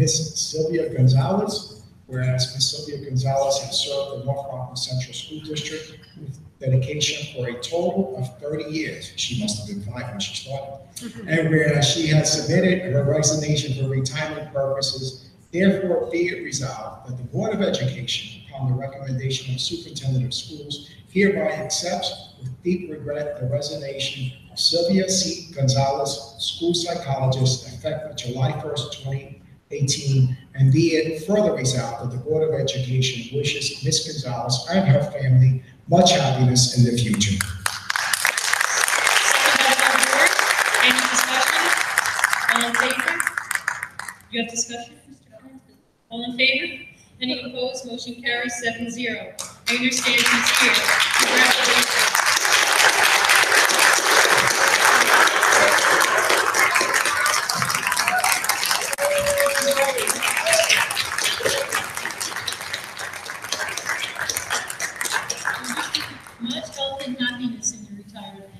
Gonzalez Whereas Ms. Sylvia Gonzalez has served the North Rockland Central School District with dedication for a total of 30 years. She must have been 5 when she started. And whereas she has submitted her resignation for retirement purposes, therefore be it resolved that the Board of Education, upon the recommendation of the Superintendent of Schools, hereby accepts with deep regret the resignation of Sylvia C. Gonzalez, school psychologist, effective July 1st, 2018, and be it further resolved that the Board of Education wishes Ms. Gonzalez and her family much happiness in the future. Any discussion? All in favor? You have discussion, Mr. Evans? All in favor? Any opposed? Motion carries 7-0. I understand he's here. Congratulations. Much health and happiness in your retirement.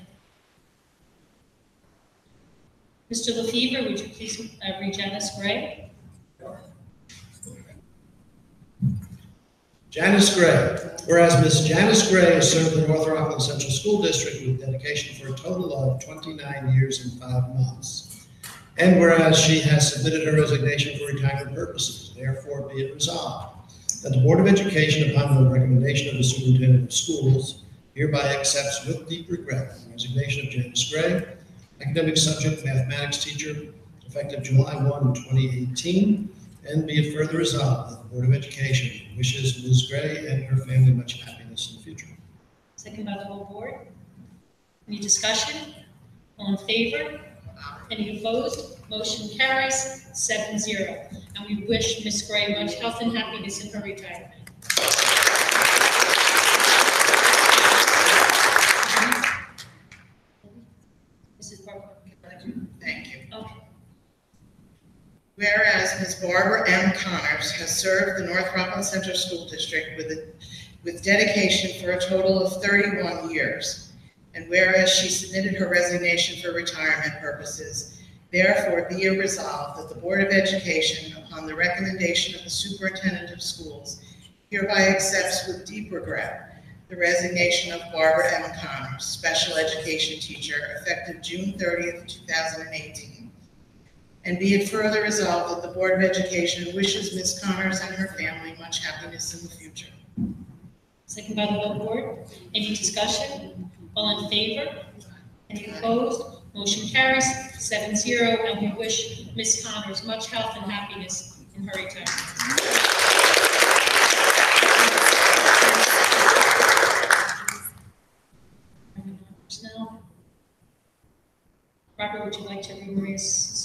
Mr. Lefevre, would you please read Janice Gray? Janice Gray. Whereas Ms. Janice Gray has served the North Rockland Central School District with dedication for a total of 29 years and 5 months. And whereas she has submitted her resignation for retirement purposes, therefore be it resolved that the Board of Education, upon the recommendation of the Superintendent of Schools, hereby accepts with deep regret the resignation of Janice Gray, academic subject mathematics teacher, effective July 1, 2018, and be it further resolved that the Board of Education wishes Ms. Gray and her family much happiness in the future. Second by the whole board. Any discussion? All in favor? Any opposed? Motion carries 7-0. And we wish Ms. Gray much health and happiness in her retirement. Mrs. Barbara. Thank you. Okay. Whereas Ms. Barbara M. Connors has served the North Rockland Central School District with dedication for a total of 31 years. And whereas she submitted her resignation for retirement purposes, therefore be it resolved that the Board of Education, upon the recommendation of the Superintendent of Schools, hereby accepts with deep regret the resignation of Barbara M. Connors, special education teacher, effective June 30th, 2018. And be it further resolved that the Board of Education wishes Ms. Connors and her family much happiness in the future. Second by the whole board. Any discussion? All in favor? Any opposed? Motion carries 7-0, and we wish Ms. Connors much health and happiness in her retirement. Now, Robert, would you like to read Maria's?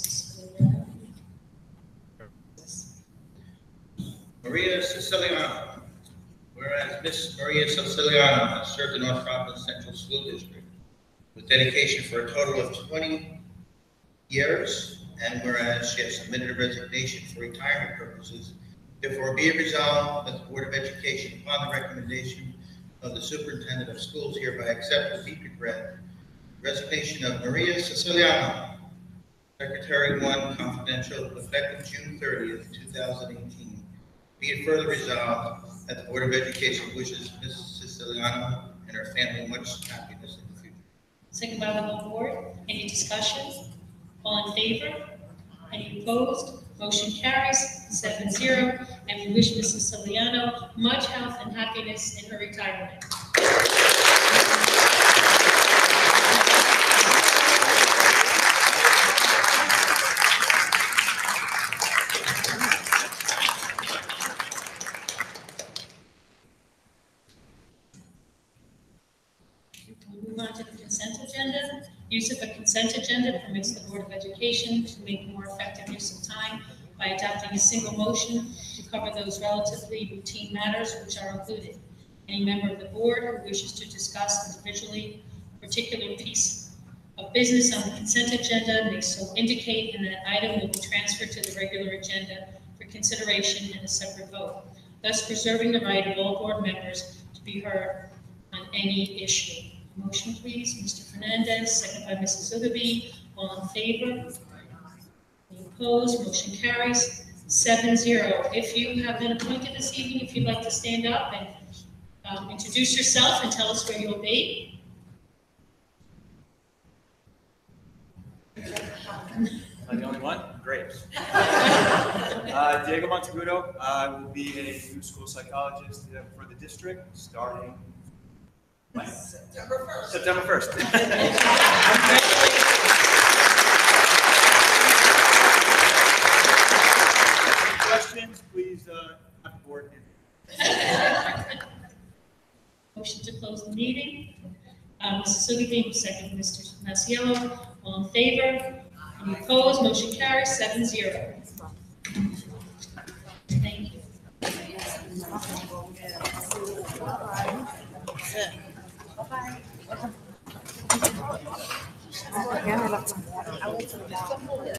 Maria Siciliano. Whereas Miss Maria Siciliano has served the North Rockland Central School District with dedication for a total of 20 years, and whereas she has submitted a resignation for retirement purposes, therefore be it resolved that the Board of Education, upon the recommendation of the Superintendent of Schools, hereby accept with deep regret the resignation of Maria Siciliano, Secretary 1, confidential, effective June 30th, 2018. Be it further resolved that the Board of Education wishes Ms. Siciliano and her family much happiness in the future. Second by the whole board. Any discussion? All in favor? Any opposed? Motion carries 7-0, and we wish Ms. Siciliano much health and happiness in her retirement. Move on to the consent agenda. Use of a consent agenda permits the Board of Education to make more effective use of time by adopting a single motion to cover those relatively routine matters which are included. Any member of the board who wishes to discuss individually a particular piece of business on the consent agenda may so indicate, and that item will be transferred to the regular agenda for consideration and a separate vote, thus preserving the right of all board members to be heard on any issue. Motion, please. Mr. Fernandez, second by Mrs. Zugaby. All in favor? Any opposed? Motion carries 7-0. If you have been appointed this evening, if you'd like to stand up and introduce yourself and tell us where you'll be. Am I the only one? Great. Diego Montegudo. I will be a new school psychologist for the district starting when? September 1st. September 1st. Questions, please have the board. Motion to close the meeting. Mrs. Sugabee, second, Mr. Masiello. All in favor? Any opposed? Motion carries 7-0. Thank you. Bye-bye.